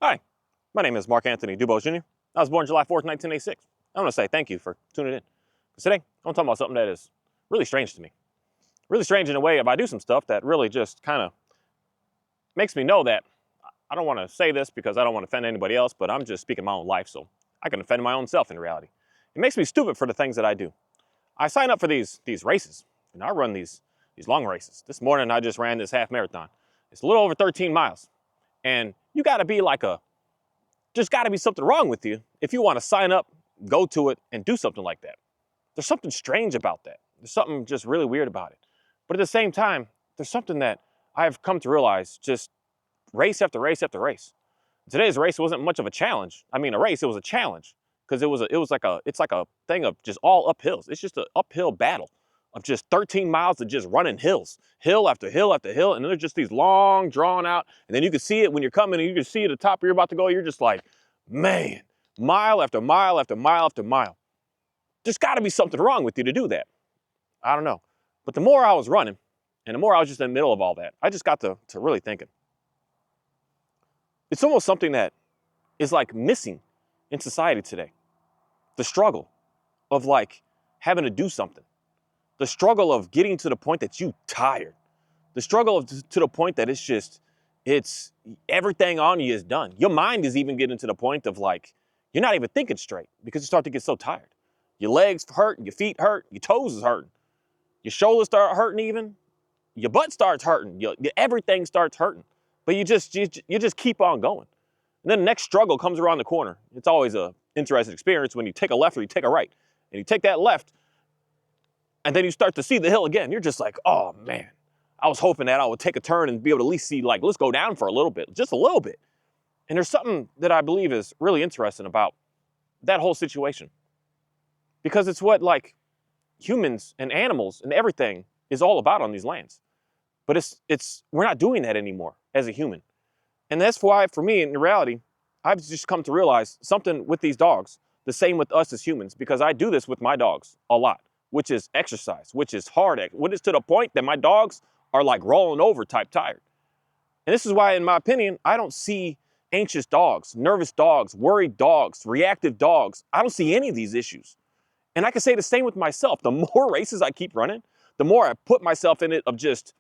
Hi, my name is Mark Anthony Dubose Jr. I was born July 4th, 1986. I want to say thank you for tuning in. Because today, I want to talk about something that is really strange to me. Really strange in a way if I do some stuff that really just kind of makes me know that I don't want to say this because I don't want to offend anybody else, but I'm just speaking my own life, so I can offend my own self in reality. It makes me stupid for the things that I do. I sign up for these races, and I run these long races. This morning, I just ran this half marathon. It's a little over 13 miles. And you got to be just got to be something wrong with you if you want to sign up, go to it, and do something like that. There's something strange about that. There's something just really weird about it. But at the same time, there's something that I've come to realize just race after race after race. Today's race wasn't much of a challenge. I mean, a race, it was a challenge because it's like a thing of just all uphills. It's just an uphill battle of just 13 miles of just running hills, hill after hill after hill. And then there's just these long drawn out. And then you can see it when you're coming and you can see at the top where you're about to go. You're just like, man, mile after mile after mile after mile. There's got to be something wrong with you to do that. I don't know. But the more I was running and the more I was just in the middle of all that, I just got to really thinking. It's almost something that is like missing in society today. The struggle of like having to do something. The struggle of getting to the point that you tired. The struggle to the point that it's everything on you is done. Your mind is even getting to the point of like, you're not even thinking straight because you start to get so tired. Your legs hurt, your feet hurt, your toes is hurting. Your shoulders start hurting even. Your butt starts hurting. Everything starts hurting. But you just keep on going. And then the next struggle comes around the corner. It's always an interesting experience when you take a left or you take a right. And you take that left, and then you start to see the hill again. You're just like, oh man, I was hoping that I would take a turn and be able to at least see, like, let's go down for a little bit, just a little bit. And there's something that I believe is really interesting about that whole situation. Because it's what like humans and animals and everything is all about on these lands. But we're not doing that anymore as a human. And that's why, for me, in reality, I've just come to realize something with these dogs, the same with us as humans, because I do this with my dogs a lot, which is exercise, which is hard, which is to the point that my dogs are like rolling over type tired. And this is why, in my opinion, I don't see anxious dogs, nervous dogs, worried dogs, reactive dogs. I don't see any of these issues. And I can say the same with myself. The more races I keep running, the more I put myself in it of just,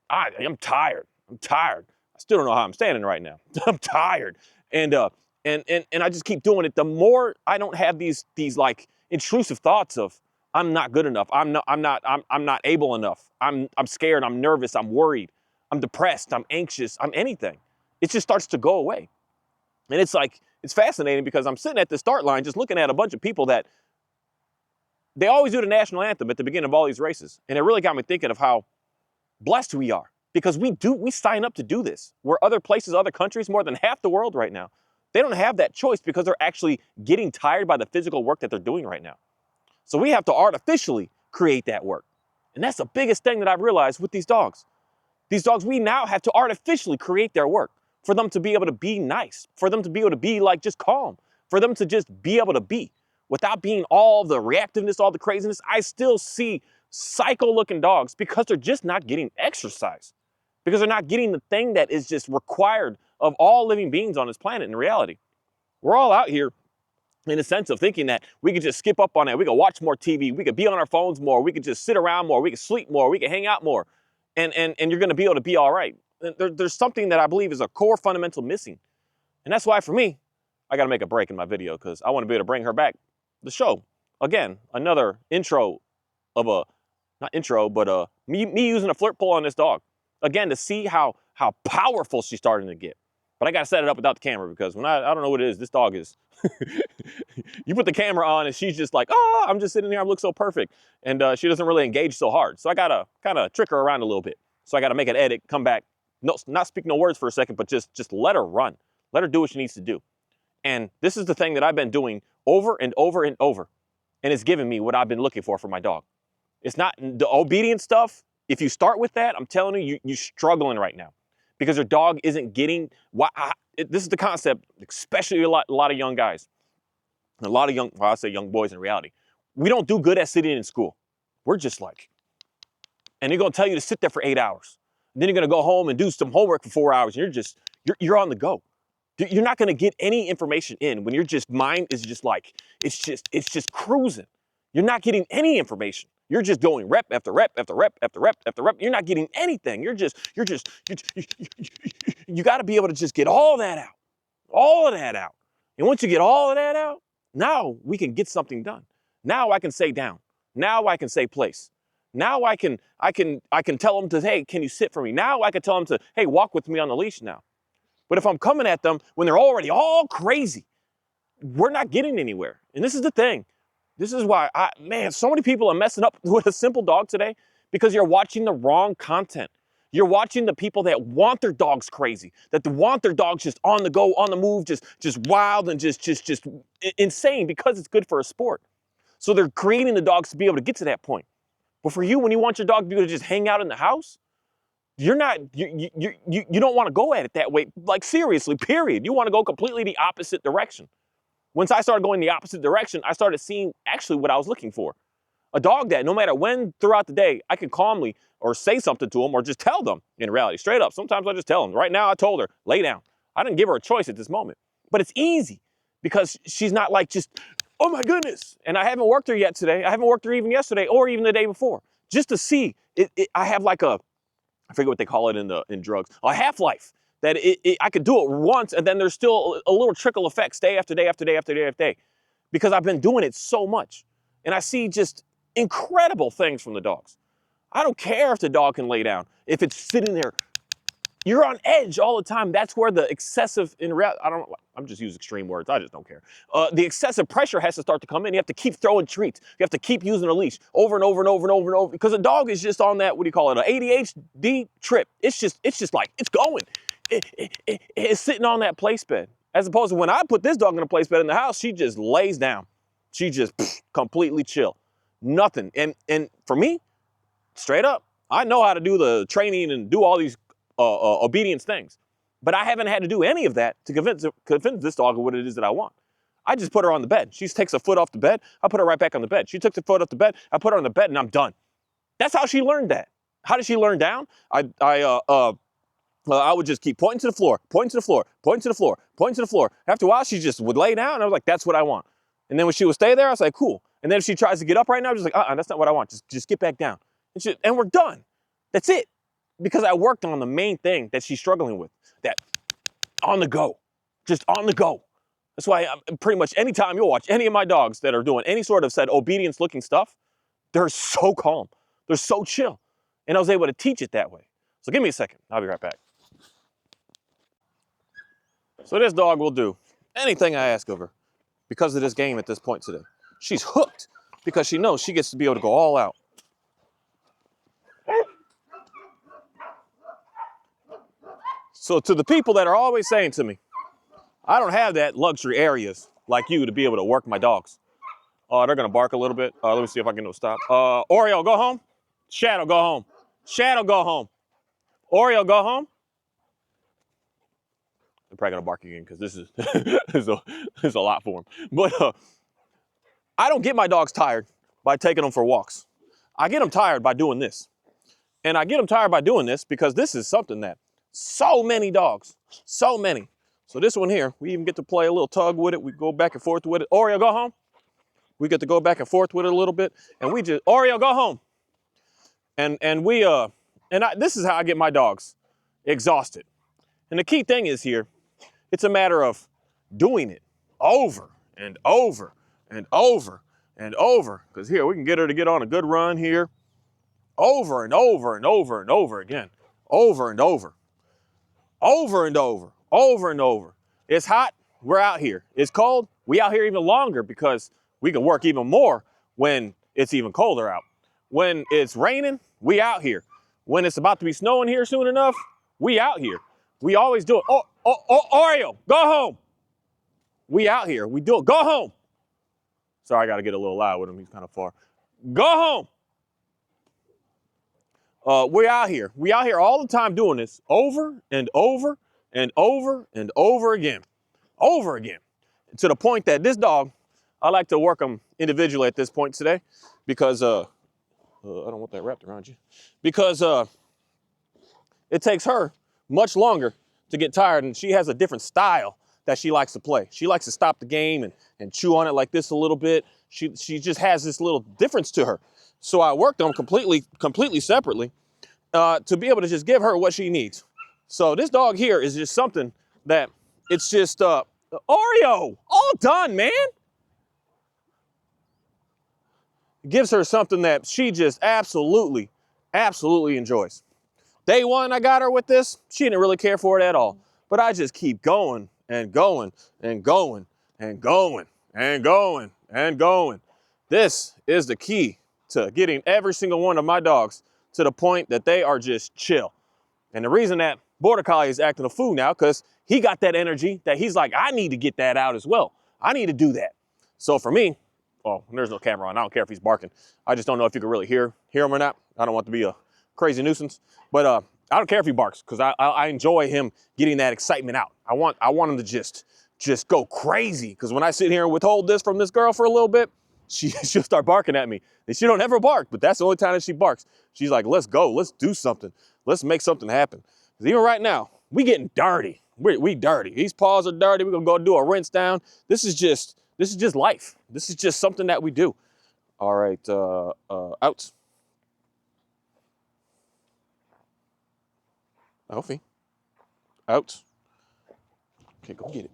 I'm tired. I'm tired. I still don't know how I'm standing right now. I'm tired. And I just keep doing it. The more I don't have these like intrusive thoughts of I'm not good enough. I'm not able enough. I'm scared. I'm nervous. I'm worried. I'm depressed. I'm anxious. I'm anything. It just starts to go away. And it's like, it's fascinating because I'm sitting at the start line just looking at a bunch of people that they always do the national anthem at the beginning of all these races. And it really got me thinking of how blessed we are because we sign up to do this. Where other places, other countries, more than half the world right now, they don't have that choice because they're actually getting tired by the physical work that they're doing right now. So we have to artificially create that work. And that's the biggest thing that I've realized with these dogs. These dogs, we now have to artificially create their work for them to be able to be nice, for them to be able to be like just calm, for them to just be able to be without being all the reactiveness, all the craziness. I still see psycho-looking dogs because they're just not getting exercise, because they're not getting the thing that is just required of all living beings on this planet in reality. We're all out here in a sense of thinking that we could just skip up on it. We could watch more TV. We could be on our phones more. We could just sit around more. We could sleep more. We could hang out more. And you're going to be able to be all right. There's something that I believe is a core fundamental missing. And that's why, for me, I got to make a break in my video because I want to be able to bring her back the show. Again, another intro of me using a flirt pole on this dog. Again, to see how powerful she's starting to get. But I got to set it up without the camera because when I don't know what it is, this dog is. You put the camera on and she's just like, oh, I'm just sitting here. I look so perfect. And she doesn't really engage so hard. So I got to kind of trick her around a little bit. So I got to make an edit, come back, not speak no words for a second, but just let her run. Let her do what she needs to do. And this is the thing that I've been doing over and over and over. And it's given me what I've been looking for my dog. It's not the obedience stuff. If you start with that, I'm telling you, you're struggling right now because your dog isn't getting this is the concept, especially a lot of young guys, a lot of I say young boys in reality. We don't do good at sitting in school. We're just like, and they're going to tell you to sit there for 8 hours. And then you're going to go home and do some homework for 4 hours. And you're on the go. You're not going to get any information in when your just mind is just like, it's just cruising. You're not getting any information. You're just going rep after rep after rep after rep after rep. You're not getting anything. You got to be able to just get all that out, all of that out. And once you get all of that out, now we can get something done. Now I can say down. Now I can say place. Now I can tell them to, hey, can you sit for me? Now I can tell them to, hey, walk with me on the leash now. But if I'm coming at them when they're already all crazy, we're not getting anywhere. And this is the thing. This is why, man, so many people are messing up with a simple dog today because you're watching the wrong content. You're watching the people that want their dogs crazy, that want their dogs just on the go, on the move, just wild and just insane because it's good for a sport. So they're creating the dogs to be able to get to that point. But for you, when you want your dog to be able to just hang out in the house, you don't want to go at it that way. Like seriously, period. You want to go completely the opposite direction. Once I started going the opposite direction, I started seeing actually what I was looking for. A dog that no matter when throughout the day, I can calmly or say something to them or just tell them in reality, straight up. Sometimes I just tell them. Right now I told her, lay down. I didn't give her a choice at this moment. But it's easy because she's not like just, oh my goodness. And I haven't worked her yet today. I haven't worked her even yesterday or even the day before. Just to see, I have like I forget what they call it in drugs, a half-life. That I could do it once and then there's still a little trickle effects day after day after day after day after day because I've been doing it so much. And I see just incredible things from the dogs. I don't care if the dog can lay down. If it's sitting there, you're on edge all the time. That's where the excessive, I'm just using extreme words. I just don't care. The excessive pressure has to start to come in. You have to keep throwing treats. You have to keep using a leash over and over and over and over and over because the dog is just on that, what do you call it, an ADHD trip. It's just like, it's going. It's sitting on that place bed. As opposed to when I put this dog in a place bed in the house, she just lays down. She just completely chill. Nothing. And for me, straight up, I know how to do the training and do all these obedience things. But I haven't had to do any of that to convince this dog of what it is that I want. I just put her on the bed. She takes a foot off the bed. I put her right back on the bed. She took the foot off the bed. I put her on the bed and I'm done. That's how she learned that. How did she learn down? I would just keep pointing to the floor, pointing to the floor, pointing to the floor, pointing to the floor. After a while, she just would lay down, and I was like, that's what I want. And then when she would stay there, I was like, cool. And then if she tries to get up right now, I'm just like, that's not what I want. Just get back down. And we're done. That's it. Because I worked on the main thing that she's struggling with, that on the go, just on the go. That's why pretty much anytime you'll watch any of my dogs that are doing any sort of said obedience-looking stuff, they're so calm. They're so chill. And I was able to teach it that way. So give me a second. I'll be right back. So this dog will do anything I ask of her because of this game at this point today. She's hooked because she knows she gets to be able to go all out. So to the people that are always saying to me, I don't have that luxury areas like you to be able to work my dogs. They're going to bark a little bit. Let me see if I can get them to stop. Oreo, go home. Shadow, go home. Shadow, go home. Oreo, go home. I'm probably gonna bark again because this is a lot for him. But I don't get my dogs tired by taking them for walks. I get them tired by doing this. And I get them tired by doing this because this is something that so many dogs, so many. So this one here, we even get to play a little tug with it. We go back and forth with it. Oreo, go home. We get to go back and forth with it a little bit. And we just, Oreo, go home. This is how I get my dogs exhausted. And the key thing is here, it's a matter of doing it over and over and over and over. Because here, we can get her to get on a good run here. Over and over and over and over again. Over and over. Over and over. Over and over. It's hot, we're out here. It's cold, we out here even longer because we can work even more when it's even colder out. When it's raining, we out here. When it's about to be snowing here soon enough, we out here. We always do it. Oreo, go home. We out here. We do it. Go home. Sorry, I got to get a little loud with him. He's kind of far. Go home. We're out here. We out here all the time doing this over and over and over and over again. Over again. To the point that this dog, I like to work him individually at this point today because I don't want that wrapped around you. Because it takes her much longer to get tired, and she has a different style that she likes to play. She likes to stop the game and chew on it like this a little bit. She just has this little difference to her. So I worked on completely separately to be able to just give her what she needs. So this dog here is just something that it's just Oreo, all done, man. Gives her something that she just absolutely enjoys. Day one, I got her with this. She didn't really care for it at all. But I just keep going and going and going and going and going and going. This is the key to getting every single one of my dogs to the point that they are just chill. And the reason that Border Collie is acting a fool now, because he got that energy that he's like, I need to get that out as well. I need to do that. So for me, well, there's no camera on. I don't care if he's barking. I just don't know if you can really hear him or not. I don't want to be a crazy nuisance, but I don't care if he barks because I enjoy him getting that excitement out. I want him to just go crazy, because when I sit here and withhold this from this girl for a little bit, she'll start barking at me. And she don't ever bark, but that's the only time that she barks. She's like, let's go, let's do something, let's make something happen. Because even right now, we getting dirty. We dirty. These paws are dirty. We're gonna go do a rinse down. This is just life. This is just something that we do. All right, out. Alfie, out. Okay, go get it.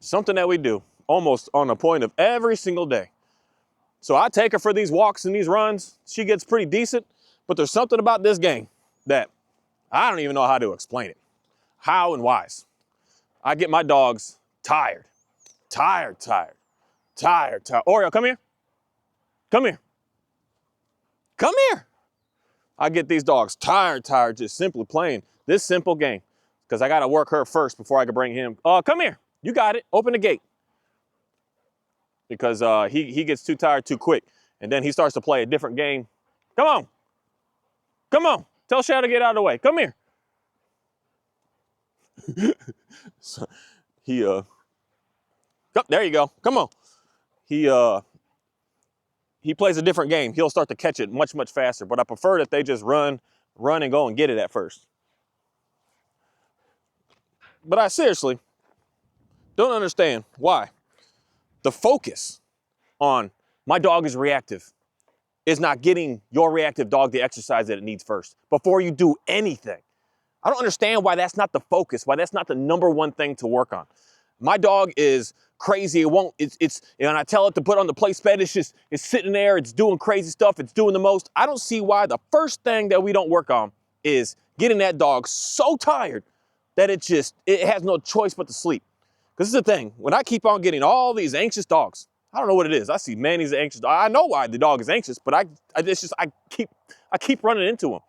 Something that we do almost on a point of every single day. So I take her for these walks and these runs. She gets pretty decent, but there's something about this game that I don't even know how to explain it. How and whys. I get my dogs tired. Oreo, come here. Come here. Come here. I get these dogs tired, just simply playing this simple game, because I got to work her first before I can bring him. Come here. You got it. Open the gate. Because he gets too tired too quick, and then he starts to play a different game. Come on. Come on. Tell Shadow to get out of the way. Come here. So oh, there you go. Come on. He plays a different game. He'll start to catch it much faster, but I prefer that they just run and go and get it at first. But I seriously don't understand why the focus on my dog is reactive is not getting your reactive dog the exercise that it needs first before you do anything. I don't understand why that's not the focus, why that's not the number one thing to work on. My dog is crazy. And I tell it to put on the place bed. It's sitting there. It's doing crazy stuff. It's doing the most. I don't see why the first thing that we don't work on is getting that dog so tired that it has no choice but to sleep. Because this is the thing. When I keep on getting all these anxious dogs, I don't know what it is. I see Manny's anxious dog. I know why the dog is anxious, but I keep running into him.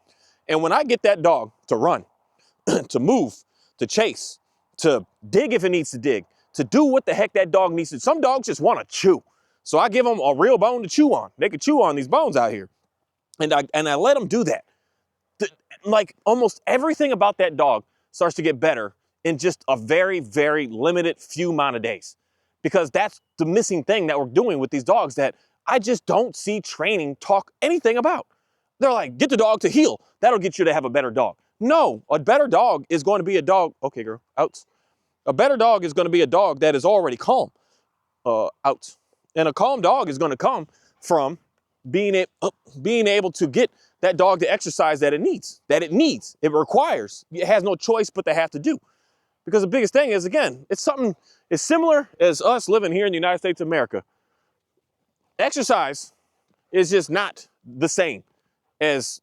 And when I get that dog to run, to move, to chase, to dig if it needs to dig, to do what the heck that dog needs to. Some dogs just want to chew. So I give them a real bone to chew on. They can chew on these bones out here. And I let them do that. Like almost everything about that dog starts to get better in just a very, very limited few amount of days. Because that's the missing thing that we're doing with these dogs that I just don't see training talk anything about. They're like, get the dog to heel. That'll get you to have a better dog. No, a better dog is going to be a dog. Okay, girl, out. A better dog is going to be a dog that is already calm. Out. And a calm dog is going to come from being able to get that dog the exercise that it needs. It requires. It has no choice but to have to do. Because the biggest thing is, again, it's something as similar as us living here in the United States of America. Exercise is just not the same as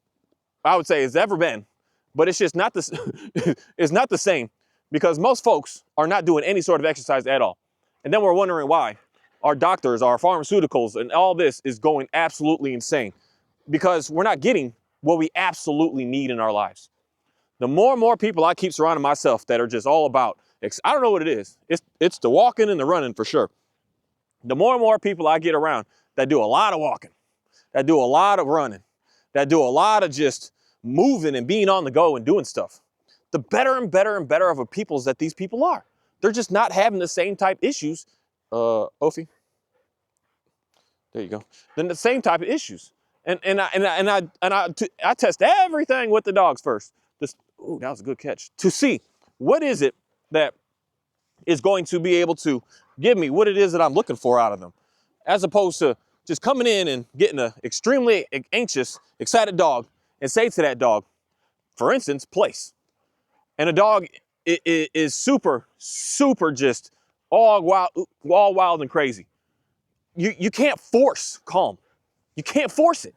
I would say it's ever been. But it's just not it's not the same, because most folks are not doing any sort of exercise at all. And then we're wondering why our doctors, our pharmaceuticals, and all this is going absolutely insane, because we're not getting what we absolutely need in our lives. The more and more people I keep surrounding myself that are just all about, I don't know what it is. It's the walking and the running for sure. The more and more people I get around that do a lot of walking, that do a lot of running, that do a lot of just moving and being on the go and doing stuff, the better and better and better of a peoples that these people are. They're just not having the same type issues. Ophi, there you go. Then the same type of issues. And I test everything with the dogs first. Ooh, that was a good catch. To see what is it that is going to be able to give me what it is that I'm looking for out of them, as opposed to just coming in and getting an extremely anxious, excited dog and say to that dog, for instance, place. And a dog is super, super just all wild and crazy. You can't force calm. You can't force it.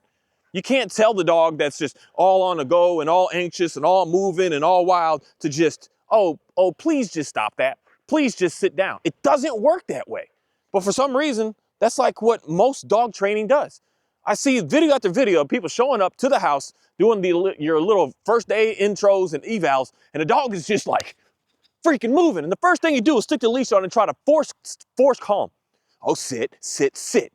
You can't tell the dog that's just all on the go and all anxious and all moving and all wild to just, oh, please just stop that. Please just sit down. It doesn't work that way. But for some reason, that's like what most dog training does. I see video after video of people showing up to the house, doing your little first day intros and evals, and the dog is just like freaking moving. And the first thing you do is stick the leash on and try to force calm. Oh, sit, sit, sit.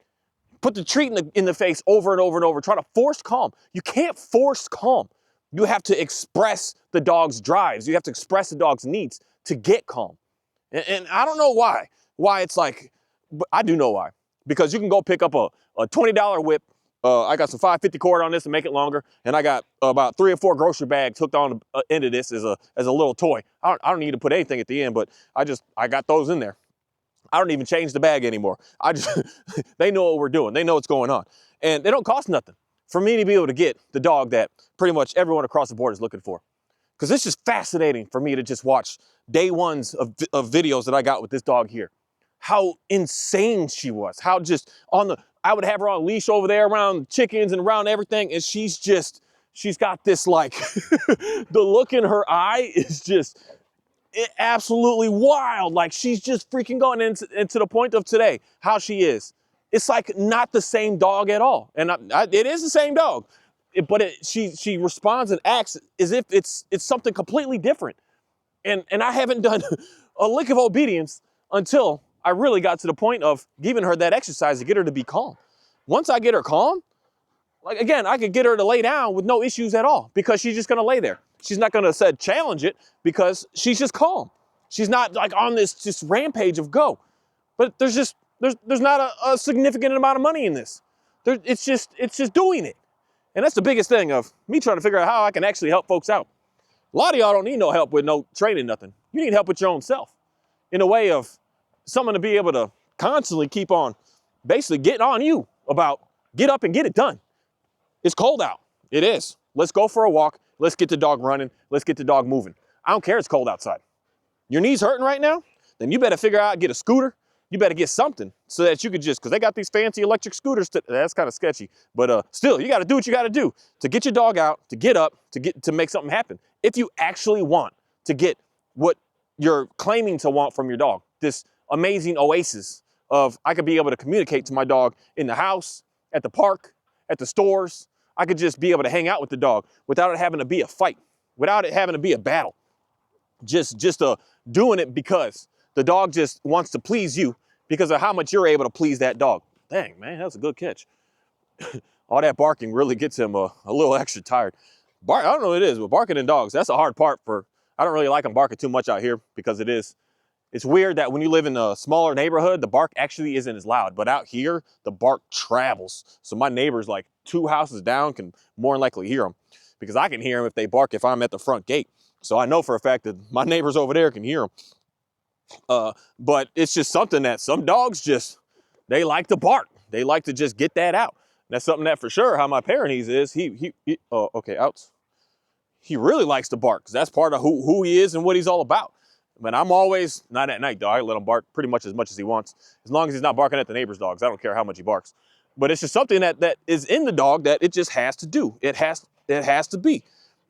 Put the treat in the face over and over and over, try to force calm. You can't force calm. You have to express the dog's drives. You have to express the dog's needs to get calm. And I don't know why it's like, but I do know why. Because you can go pick up a $20 whip. I got some 550 cord on this to make it longer, and I got about 3 or 4 grocery bags hooked on the end of this as a little toy. I don't need to put anything at the end, but I got those in there. I don't even change the bag anymore. They know what we're doing. They know what's going on. And they don't cost nothing for me to be able to get the dog that pretty much everyone across the board is looking for. Because it's just fascinating for me to just watch day ones of videos that I got with this dog here. How insane she was. How just I would have her on a leash over there around chickens and around everything. And she's got this like, the look in her eye is just absolutely wild. Like she's just freaking going into the point of today, how she is. It's like not the same dog at all. And it is the same dog, but she responds and acts as if it's something completely different. And I haven't done a lick of obedience until I really got to the point of giving her that exercise to get her to be calm. Once I get her calm, like again, I could get her to lay down with no issues at all because she's just gonna lay there. She's not gonna challenge it because she's just calm. She's not like on this just rampage of go. But there's not a significant amount of money in this. It's just doing it. And that's the biggest thing of me trying to figure out how I can actually help folks out. A lot of y'all don't need no help with no training, nothing. You need help with your own self in a way of someone to be able to constantly keep on basically getting on you about get up and get it done. It's cold out. It is. Let's go for a walk. Let's get the dog running. Let's get the dog moving. I don't care it's cold outside. Your knees hurting right now? Then you better figure out, get a scooter. You better get something so that you could just, because they got these fancy electric scooters. That's kind of sketchy. But still, you got to do what you got to do to get your dog out, to get up, to make something happen. If you actually want to get what you're claiming to want from your dog, this amazing oasis of I could be able to communicate to my dog in the house, at the park, at the stores. I could just be able to hang out with the dog without it having to be a fight, without it having to be a battle. Just doing it because the dog just wants to please you because of how much you're able to please that dog. Dang, man, that's a good catch. All that barking really gets him a little extra tired. I don't know what it is, but barking in dogs, that's a hard part I don't really like them barking too much out here because it's weird that when you live in a smaller neighborhood, the bark actually isn't as loud, but out here, the bark travels. So my neighbors like 2 houses down can more than likely hear them because I can hear them if they bark if I'm at the front gate. So I know for a fact that my neighbors over there can hear them. But it's just something that some dogs they like to bark. They like to just get that out. And that's something that for sure how my Pyrenees is. Okay, outs. He really likes to bark because that's part of who he is and what he's all about. But I'm always, not at night though, I let him bark pretty much as he wants. As long as he's not barking at the neighbor's dogs, I don't care how much he barks. But it's just something that is in the dog that it just has to do. It has to be.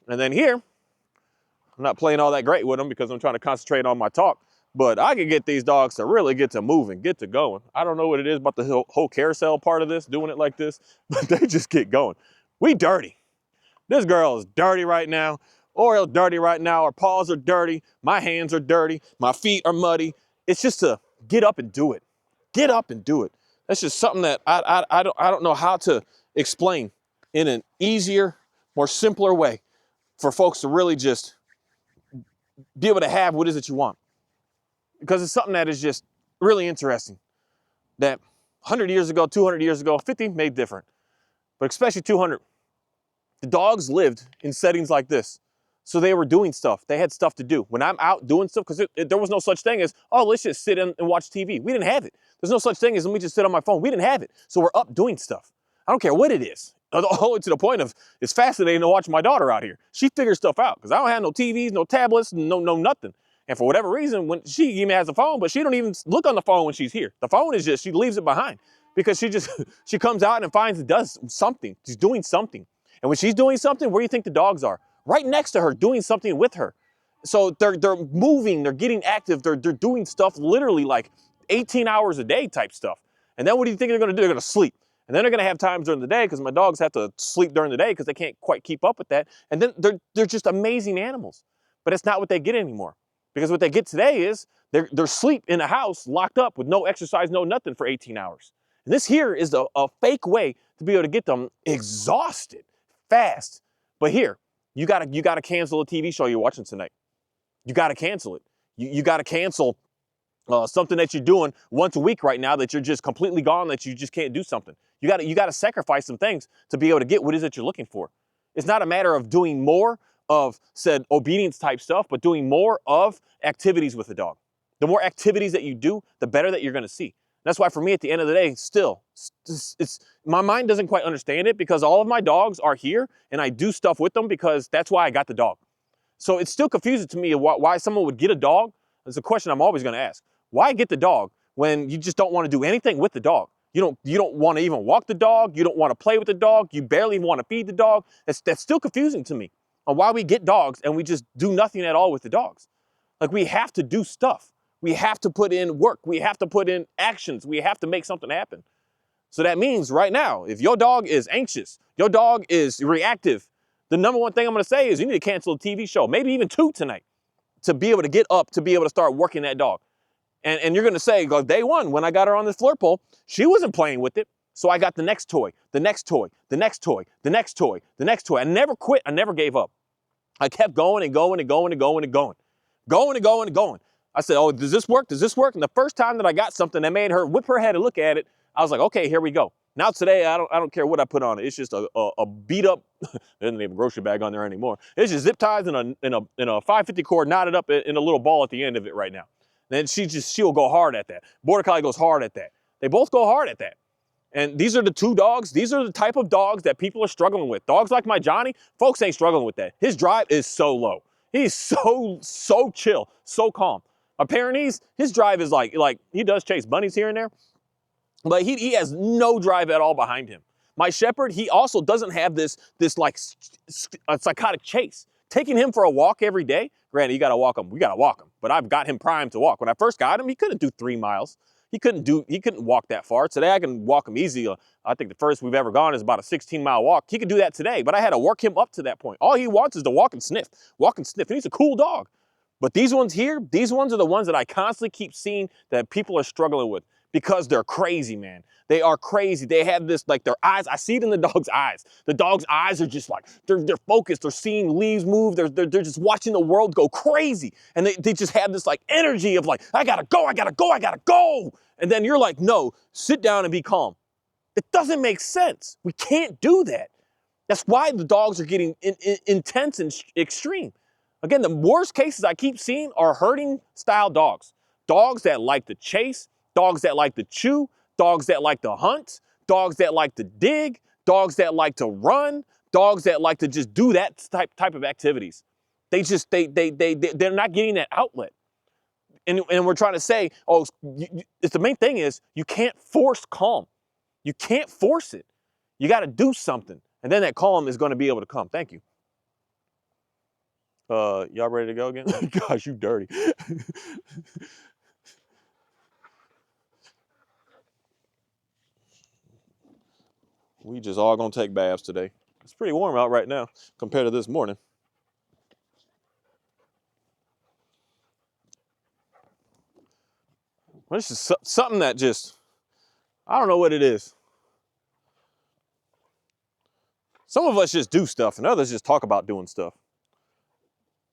And then here, I'm not playing all that great with them because I'm trying to concentrate on my talk. But I can get these dogs to really get to moving, get to going. I don't know what it is about the whole carousel part of this, doing it like this, but they just get going. We dirty. This girl is dirty right now. Oriole's dirty right now. Our paws are dirty. My hands are dirty. My feet are muddy. It's just to get up and do it. Get up and do it. That's just something that I don't know how to explain in an easier, more simpler way for folks to really just be able to have what it is that you want. Because it's something that is just really interesting. That 100 years ago, 200 years ago, 50 made different. But especially 200. The dogs lived in settings like this. So they were doing stuff. They had stuff to do. When I'm out doing stuff, because there was no such thing as, oh, let's just sit and watch TV. We didn't have it. There's no such thing as, let me just sit on my phone. We didn't have it. So we're up doing stuff. I don't care what it is. All the way to the point of, it's fascinating to watch my daughter out here. She figures stuff out because I don't have no TVs, no tablets, no nothing. And for whatever reason, when she even has a phone, but she don't even look on the phone when she's here. The phone is just, she leaves it behind because she comes out and finds and does something. She's doing something. And when she's doing something, where do you think the dogs are? Right next to her, doing something with her. So they're moving, they're getting active, they're doing stuff literally like 18 hours a day type stuff. And then what do you think they're gonna do? They're gonna sleep. And then they're gonna have times during the day because my dogs have to sleep during the day because they can't quite keep up with that. And then they're just amazing animals. But it's not what they get anymore. Because what they get today is they're sleep in a house locked up with no exercise, no nothing for 18 hours. And this here is a fake way to be able to get them exhausted fast. But here, you gotta cancel a TV show you're watching tonight. You gotta cancel it. You gotta cancel something that you're doing once a week right now that you're just completely gone, that you just can't do something. You gotta sacrifice some things to be able to get what it is that you're looking for. It's not a matter of doing more of said obedience type stuff, but doing more of activities with the dog. The more activities that you do, the better that you're gonna see. That's why for me at the end of the day, still, my mind doesn't quite understand it because all of my dogs are here and I do stuff with them because that's why I got the dog. So it's still confusing to me why someone would get a dog. It's a question I'm always gonna ask. Why get the dog when you just don't wanna do anything with the dog? You don't wanna even walk the dog, you don't wanna play with the dog, you barely wanna feed the dog. That's still confusing to me on why we get dogs and we just do nothing at all with the dogs. Like we have to do stuff. We have to put in work. We have to put in actions. We have to make something happen. So that means right now, if your dog is anxious, your dog is reactive, the number one thing I'm gonna say is you need to cancel a TV show, maybe even 2 tonight, to be able to get up, to be able to start working that dog. And you're gonna say, go, day one, when I got her on this floor pole, she wasn't playing with it. So I got the next toy, the next toy, the next toy, the next toy, the next toy. I never quit, I never gave up. I kept going and going and going and going and going. Going and going and going. I said, oh, does this work? Does this work? And the first time that I got something that made her whip her head and look at it, I was like, okay, here we go. Now today, I don't care what I put on it. It's just a beat up, there isn't even a grocery bag on there anymore. It's just zip ties and a 550 cord knotted up in a little ball at the end of it right now. And she'll go hard at that. Border Collie goes hard at that. They both go hard at that. And these are the 2 dogs. These are the type of dogs that people are struggling with. Dogs like my Johnny, folks ain't struggling with that. His drive is so low. He's so chill, so calm. My Pyrenees, his drive is like he does chase bunnies here and there, but he has no drive at all behind him. My Shepherd, he also doesn't have this like a psychotic chase. Taking him for a walk every day, granted, you gotta walk him, we gotta walk him, but I've got him primed to walk. When I first got him, he couldn't do 3 miles. He couldn't walk that far. Today I can walk him easy. I think the first we've ever gone is about a 16-mile walk. He could do that today, but I had to work him up to that point. All he wants is to walk and sniff. And he's a cool dog. But these ones here, these ones are the ones that I constantly keep seeing that people are struggling with because they're crazy, man. They are crazy. They have this, like their eyes, I see it in the dog's eyes. The dog's eyes are just like, they're focused. They're seeing leaves move. They're just watching the world go crazy. And they just have this like energy of like, I gotta go, I gotta go, I gotta go. And then you're like, no, sit down and be calm. It doesn't make sense. We can't do that. That's why the dogs are getting intense and extreme. Again, the worst cases I keep seeing are herding style dogs. Dogs that like to chase, dogs that like to chew, dogs that like to hunt, dogs that like to dig, dogs that like to run, dogs that like to just do that type of activities. They're not getting that outlet. And we're trying to say, oh, it's the main thing is you can't force calm. You can't force it. You got to do something. And then that calm is going to be able to come. Thank you. Y'all ready to go again? Gosh, you dirty. We just all gonna take baths today. It's pretty warm out right now compared to this morning. Well, this is something that just, I don't know what it is. Some of us just do stuff and others just talk about doing stuff.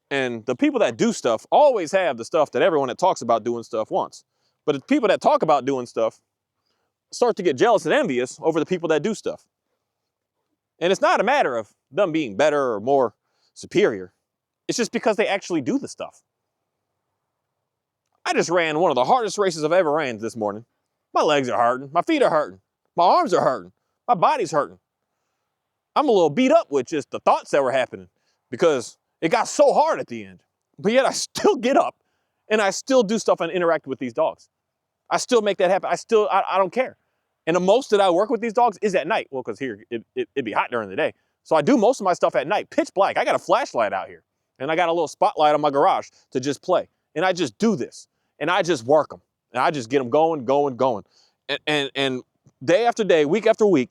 And the people that do stuff always have the stuff that everyone that talks about doing stuff wants. But the people that talk about doing stuff start to get jealous and envious over the people that do stuff. And it's not a matter of them being better or more superior. It's just because they actually do the stuff. I just ran one of the hardest races I've ever ran this morning. My legs are hurting. My feet are hurting. My arms are hurting. My body's hurting. I'm a little beat up with just the thoughts that were happening because it got so hard at the end. But yet I still get up and I still do stuff and interact with these dogs. I still make that happen. I don't care. And the most that I work with these dogs is at night. Well, because here it'd be hot during the day. So I do most of my stuff at night, pitch black. I got a flashlight out here and I got a little spotlight on my garage to just play. And I just do this and I just work them and I just get them going. And day after day, week after week,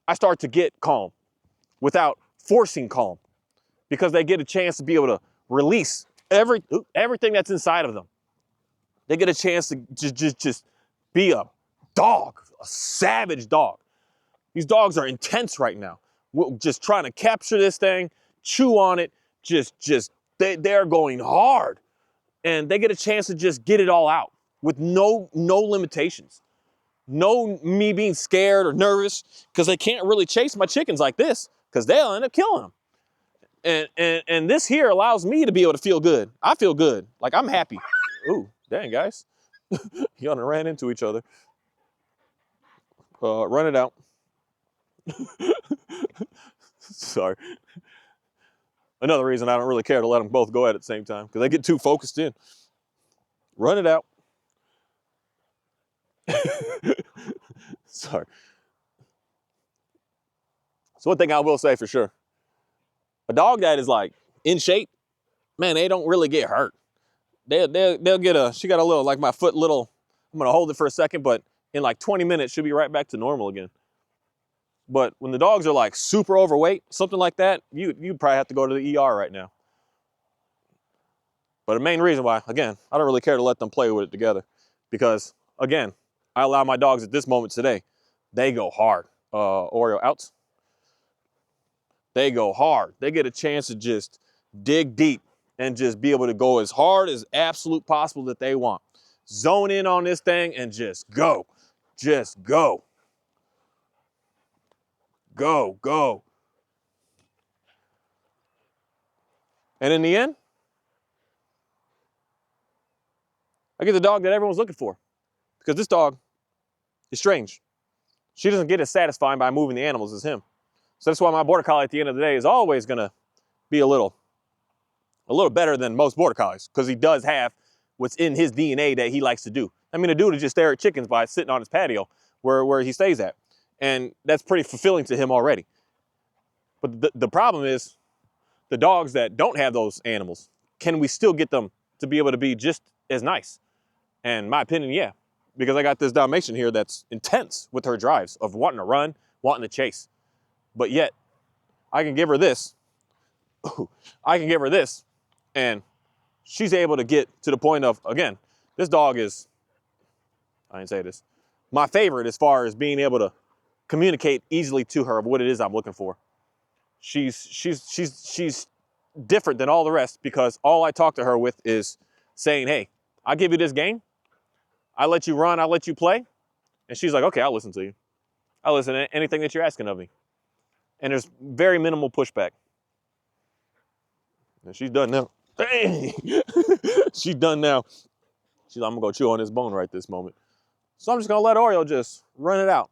I start to get calm without forcing calm because they get a chance to be able to release everything that's inside of them. They get a chance to just be a dog, a savage dog. These dogs are intense right now. We're just trying to capture this thing, chew on it, they're going hard. And they get a chance to just get it all out with no limitations. No me being scared or nervous because they can't really chase my chickens like this because they'll end up killing them. And this here allows me to be able to feel good. I feel good. Like I'm happy. Ooh, dang guys. Y'all done ran into each other. Run it out. Sorry. Another reason I don't really care to let them both go at the same time because they get too focused in. Run it out. Sorry. So one thing I will say for sure, a dog that is like in shape, man, they don't really get hurt. They'll get she got a little, like my foot little, I'm gonna hold it for a second, but in like 20 minutes, she'll be right back to normal again. But when the dogs are like super overweight, something like that, you'd probably have to go to the ER right now. But the main reason why, again, I don't really care to let them play with it together because, again, I allow my dogs at this moment today, they go hard. Oreo outs. They go hard. They get a chance to just dig deep and just be able to go as hard as absolute possible that they want. Zone in on this thing and just go. Just go. Go, go. And in the end, I get the dog that everyone's looking for because this dog is strange. She doesn't get as satisfying by moving the animals as him. So that's why my border collie at the end of the day is always gonna be a little better than most border collies because he does have what's in his DNA that he likes to do. I mean, a dude to just stare at chickens by sitting on his patio where he stays at. And that's pretty fulfilling to him already. But the problem is the dogs that don't have those animals, can we still get them to be able to be just as nice? And my opinion, yeah, because I got this Dalmatian here that's intense with her drives of wanting to run, wanting to chase. But yet I can give her this. And she's able to get to the point of, again, this dog is, I didn't say this, my favorite as far as being able to communicate easily to her of what it is I'm looking for. She's different than all the rest because all I talk to her with is saying, hey, I'll give you this game. I let you run, I let you play. And she's like, okay, I'll listen to you. I'll listen to anything that you're asking of me. And there's very minimal pushback. And she's done now. Hey! She's done now. She's like, I'm gonna go chew on this bone right this moment. So I'm just gonna let Oreo just run it out.